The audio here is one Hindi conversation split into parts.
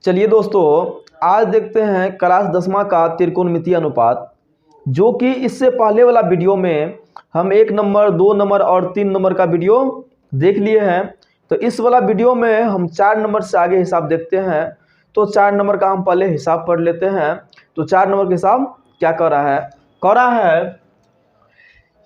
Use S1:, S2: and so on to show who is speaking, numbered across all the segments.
S1: चलिए दोस्तों, आज देखते हैं क्लास 10वां का त्रिकोणमितीय अनुपात, जो कि इससे पहले वाला वीडियो में हम 1 नंबर, 2 नंबर और 3 नंबर का वीडियो देख लिए हैं। तो इस वाला वीडियो में हम 4 नंबर से आगे हिसाब देखते हैं। तो 4 नंबर का हम पहले हिसाब पढ़ लेते हैं। तो 4 नंबर का हिसाब क्या कर रहा है? कह रहा है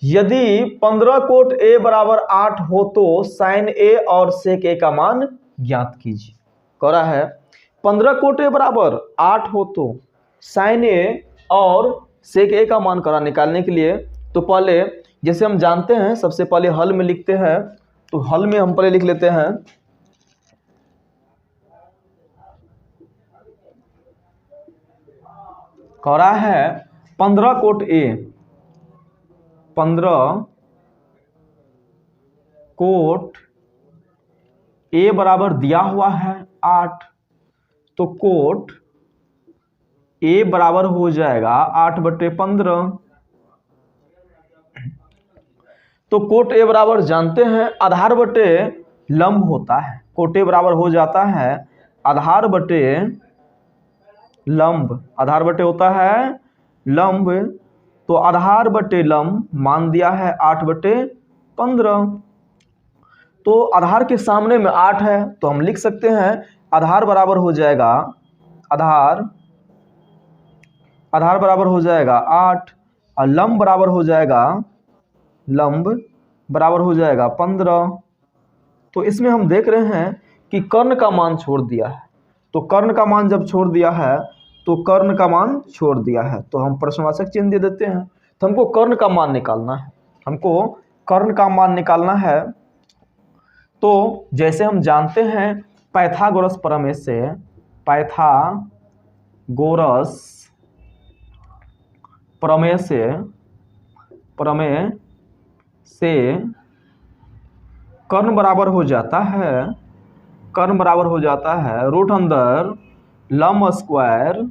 S1: यदि 15 कोट ए बराबर 8 हो तो साइन ए और सेक ए का मान ज्ञात कीजिए। कह रहा है 15 कोट ए बराबर 8 हो तो साइन ए और सेक ए का मान करा निकालने के लिए तो पहले जैसे हम जानते हैं सबसे पहले हल में लिखते हैं। तो हल में हम पहले लिख लेते हैं कह रहा है 15 कोट ए, 15 कोट ए बराबर दिया हुआ है 8, तो कोट ए बराबर हो जाएगा 8/15। तो कोट ए बराबर जानते हैं आधार बटे लंब होता है। कोट ए बराबर हो जाता है आधार बटे लंब, आधार बटे होता है लंब। तो आधार बटे लंब मान दिया है 8/15। तो आधार के सामने में 8 है तो हम लिख सकते हैं आधार बराबर हो जाएगा आधार बराबर हो जाएगा 8 और लंब बराबर हो जाएगा 15। तो इसमें हम देख रहे हैं कि कर्ण का मान छोड़ दिया है। तो कर्ण का मान जब छोड़ दिया है तो कर्ण का मान छोड़ दिया है तो हम प्रश्नवाचक चिन्ह दे देते हैं। तो हमको कर्ण का मान निकालना है, हमको कर्ण का मान निकालना है। तो जैसे हम जानते हैं पाइथागोरस प्रमेय से कर्ण बराबर हो जाता है रूट अंदर लंब स्क्वायर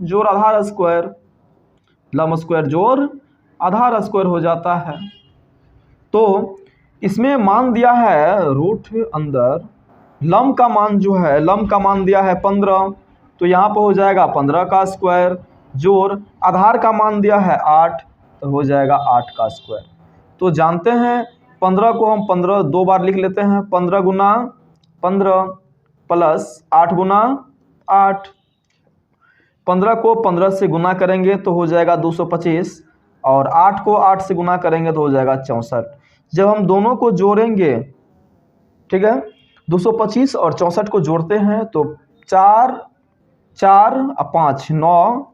S1: जोड़ आधार स्क्वायर, लंब स्क्वायर जोड़ आधार स्क्वायर हो जाता है। तो इसमें मान दिया है रूट अंदर लंब का मान जो है लंब का मान दिया है 15, तो यहाँ पर हो जाएगा 15 का स्क्वायर जोड़ आधार का मान दिया है 8, तो हो जाएगा 8 का स्क्वायर। तो जानते हैं 15 को हम 15 दो बार लिख लेते हैं, 15 गुना 15 प्लस 8 गुना 8। 15 को 15 से गुना करेंगे तो हो जाएगा 225 और 8 को 8 से गुना करेंगे तो हो जाएगा 64। जब हम दोनों को जोड़ेंगे, ठीक है, 225 और 64 को जोड़ते हैं तो 4 4 और 5 9,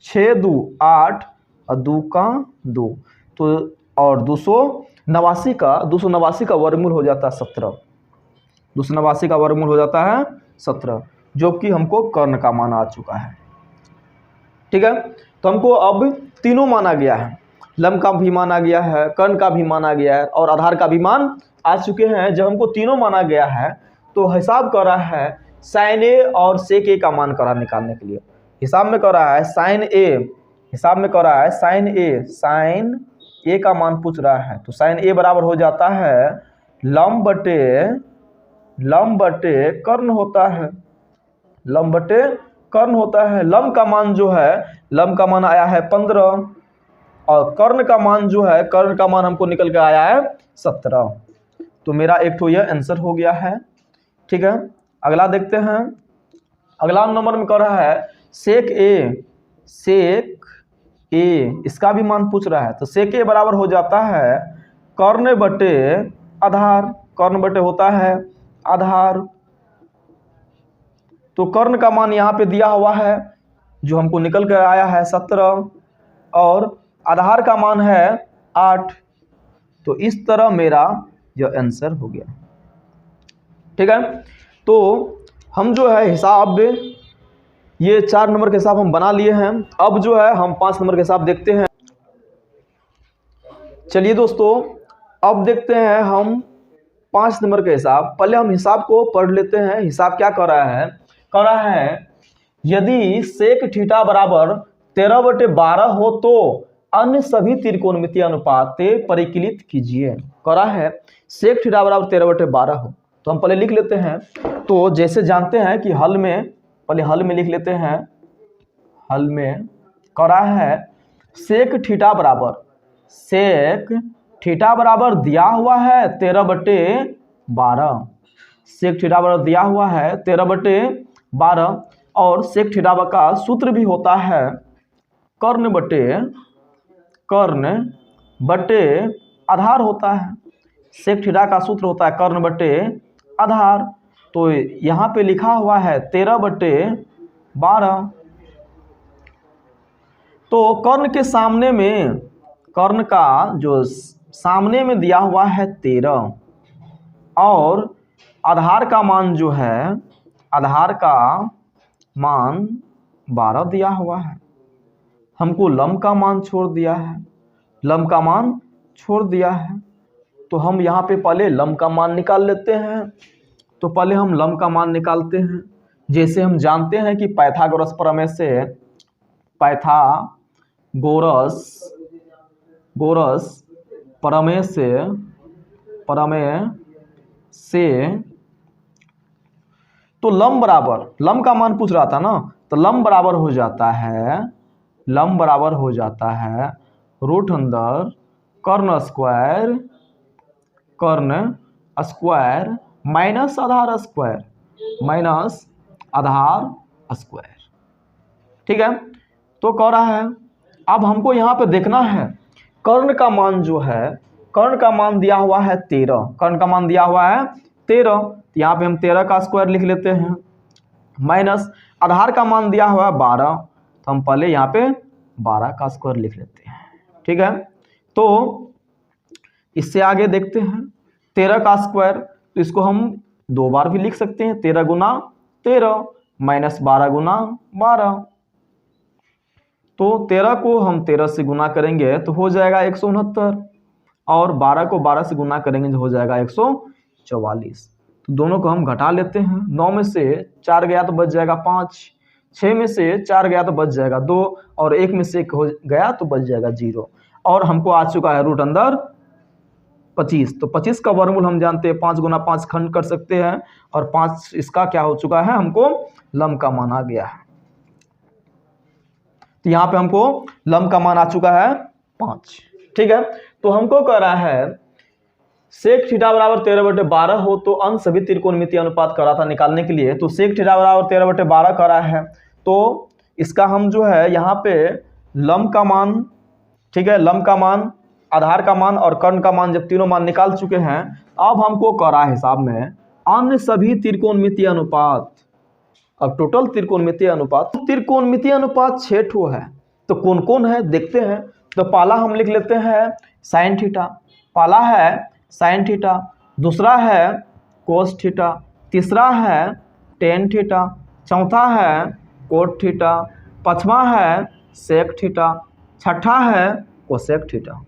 S1: 6 2 8 और 2 का 2, तो और 289 का वर्गमूल हो जाता है 17। 289 का वर्गमूल हो जाता है 17, जो कि हमको कर्ण का मान आ चुका है। ठीक है, तो हमको अब तीनों माना गया है, लंब का भी माना गया है, कर्ण का भी माना गया है और आधार का भी मान आ चुके हैं। जब हमको तीनों माना गया है तो हिसाब कर रहा है साइन ए और सेक ए का मान करा निकालने के लिए। हिसाब में कर रहा है साइन ए का मान पूछ रहा है। तो साइन ए बराबर हो जाता है लंब बटे कर्ण होता है, लंब का मान जो है लंब का मान आया है 15 और कर्ण का मान जो है कर्ण का मान हमको निकल के आया है 17। तो मेरा एक तो यह आंसर हो गया है। ठीक है, अगला देखते हैं। अगला नंबर में कह रहा है सेक ए, इसका भी मान पूछ रहा है। तो सेक ए बराबर हो जाता है कर्ण बटे आधार, कर्ण बटे होता है आधार। तो कर्ण का मान यहाँ पे दिया हुआ है जो हमको निकल कर आया है 17 और आधार का मान है 8। तो इस तरह मेरा यह आंसर हो गया। ठीक है, तो हम जो है हिसाब ये 4 नंबर के हिसाब हम बना लिए हैं। अब जो है हम 5 नंबर के हिसाब देखते हैं। चलिए दोस्तों, अब देखते हैं हम 5 नंबर के हिसाब। पहले हम हिसाब को पढ़ लेते हैं। हिसाब क्या कर रहा है? कह रहा है यदि सेक थीटा बराबर 13/12 हो तो अन्य सभी त्रिकोणमितीय अनुपात परिकलित कीजिए। कह रहा है सेक थीटा बराबर 13/12 हो तो हम पहले लिख लेते हैं। तो जैसे जानते हैं कि हल में, पहले हल में लिख लेते हैं। हल में करा है सेक थीटा बराबर, सेक थीटा बराबर दिया हुआ है 13/12। सेक थीटा बराबर दिया हुआ है 13/12 और सेक थीटा का सूत्र भी होता है कर्ण बटे आधार होता है। सेक थीटा का सूत्र होता है कर्ण बटे आधार। तो यहाँ पे लिखा हुआ है 13/12। तो कर्ण के सामने में, कर्ण का जो सामने में दिया हुआ है 13 और आधार का मान जो है, आधार का मान 12 दिया हुआ है। हमको लंब का मान छोड़ दिया है, लंब का मान छोड़ दिया है। तो हम यहाँ पे पहले लंब का मान निकाल लेते हैं। तो पहले हम लंब का मान निकालते हैं। जैसे हम जानते हैं कि पाइथागोरस प्रमेय से, पाइथागोरस प्रमेय से तो लंब बराबर, लंब का मान पूछ रहा था ना, तो लंब बराबर हो जाता है, लंब बराबर हो जाता है रूट अंदर कर्ण स्क्वायर माइनस आधार स्क्वायर, माइनस आधार स्क्वायर। ठीक है, तो कह रहा है अब हमको यहाँ पे देखना है कर्ण का मान जो है, कर्ण का मान दिया हुआ है 13, कर्ण का मान दिया हुआ है 13, तो यहाँ पे हम 13 का स्क्वायर लिख लेते हैं, माइनस आधार का मान दिया हुआ है 12, तो हम पहले यहाँ पे 12 का स्क्वायर लिख लेते हैं। ठीक है, तो इससे आगे देखते हैं 13 का स्क्वायर, तो इसको हम 2 बार भी लिख सकते हैं, 13 गुना 13 माइनस 12 गुना 12। तो 13 को हम 13 से गुना करेंगे तो हो जाएगा 169 और 12 को 12 से गुना करेंगे तो हो जाएगा 144। तो दोनों को हम घटा लेते हैं। 9 में से 4 गया तो बच जाएगा 5, 6 में से 4 गया तो बच जाएगा 2 और 1 में से 1 हो गया तो बच जाएगा 0। और हमको आ चुका है रूट अंदर 25। तो 25 का वर्गमूल हम जानते हैं 5 गुना 5 खंड कर सकते हैं और 5 इसका क्या हो चुका है, हमको लंब का मान आ गया है। तो यहाँ पे हमको लंब का मान आ चुका है 5। ठीक है, तो हमको कह रहा है सेक थीटा बराबर 13/12 हो तो अंश सभी त्रिकोणमितीय अनुपात करा था निकालने के लिए। तो सेक थीटा बराबर 13/12 करा है, तो इसका हम जो है यहाँ पे लंब का मान, ठीक है, लंब का मान, आधार का मान और कर्ण का मान जब तीनों मान निकाल चुके हैं, अब हमको करा हिसाब में अन्य सभी त्रिकोणमितीय अनुपात। अब टोटल त्रिकोणमितीय अनुपात, त्रिकोणमितीय अनुपात 6 ठो है। तो कौन कौन है देखते हैं। तो पहला हम लिख लेते हैं साइन थीटा, पहला है साइन थीटा, दूसरा है कोस थीटा, तीसरा है टेन थीटा, चौथा है कोट थीटा, पांचवा है सेक थीटा, छठा है कोसेक थीटा।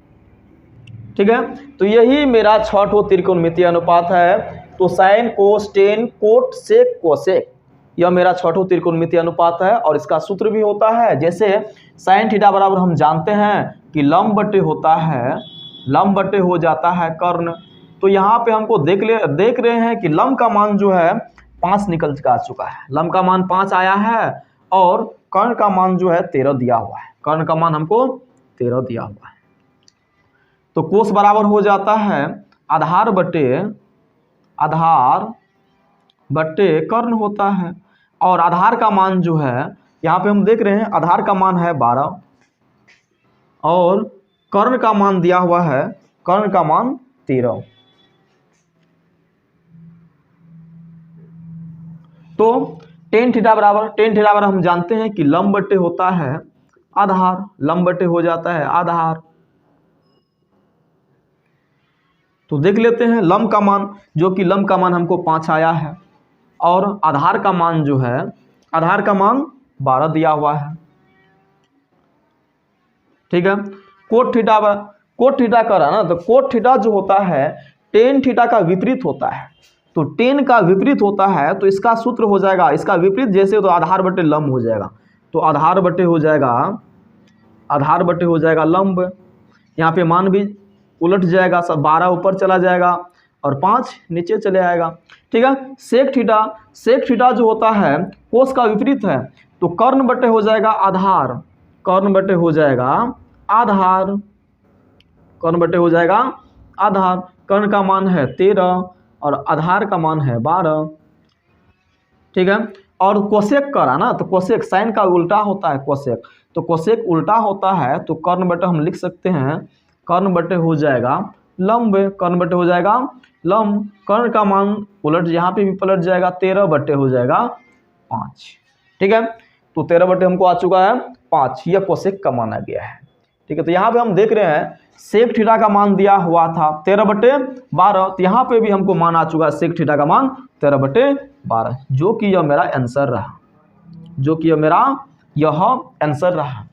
S1: ठीक है, तो यही मेरा 6 ठो त्रिकोणमितीय अनुपात है। तो sine cos tan cot sec cosec, यह मेरा 6 ठो त्रिकोणमितीय अनुपात है और इसका सूत्र भी होता है। जैसे साइन थीटा बराबर हम जानते हैं कि लंब बटे होता है, लंब बटे हो जाता है कर्ण। तो यहाँ पे हमको देख रहे हैं कि लंब का मान जो है 5 निकल आ चुका है, लंब का मान 5 आया है और कर्ण का मान जो है 13 दिया हुआ है, कर्ण का मान हमको 13 दिया हुआ है। तो कोस बराबर हो जाता है आधार बटे कर्ण होता है और आधार का मान जो है यहाँ पे हम देख रहे हैं, आधार का मान है 12 और कर्ण का मान दिया हुआ है, कर्ण का मान 13। तो टेन थीटा बराबर हम जानते हैं कि लंब बटे होता है आधार, लंब बटे हो जाता है आधार। तो देख लेते हैं लंब का मान, जो कि लंब का मान हमको 5 आया है और आधार का मान जो है, आधार का मान 12 दिया हुआ है। ठीक है, कोट थीटा कर रहा ना, तो कोट थीटा जो होता है टेन थीटा का विपरीत होता है। तो टेन का विपरीत होता है तो इसका सूत्र हो जाएगा, इसका विपरीत जैसे तो आधार बटे लंब हो जाएगा। तो आधार बटे हो जाएगा लंब, यहाँ पे मान भी उलट जाएगा, सब 12 ऊपर चला जाएगा और 5 नीचे चले आएगा। ठीक है, सेक थीटा जो होता है कोस का विपरीत है, तो कर्ण बटे हो जाएगा आधार, कर्ण बटे हो जाएगा आधार, कर्ण बटे हो जाएगा आधार। कर्ण का मान है 13 और आधार का मान है 12। ठीक है, और कोसेक करा ना, तो कोसेक साइन का उल्टा होता है कोसेक, तो कोसेक उल्टा होता है तो कर्ण बटे हम लिख सकते हैं, कर्ण बटे हो जाएगा लंब, कर्ण बटे हो जाएगा लंब। कर्ण का मान उलट यहाँ पे भी पलट जाएगा, 13 बटे हो जाएगा 5। ठीक है, तो 13 बटे हमको आ चुका है 5, यह कोसेक का मान आ गया है। ठीक है, तो यहाँ पे हम देख रहे हैं सेक थीटा का मान दिया हुआ था 13 बटे 12, तो यहाँ पे भी हमको मान आ चुका है सेक थीटा का मान 13 बटे 12, जो कि यह मेरा आंसर रहा, जो कि यह मेरा यह आंसर रहा।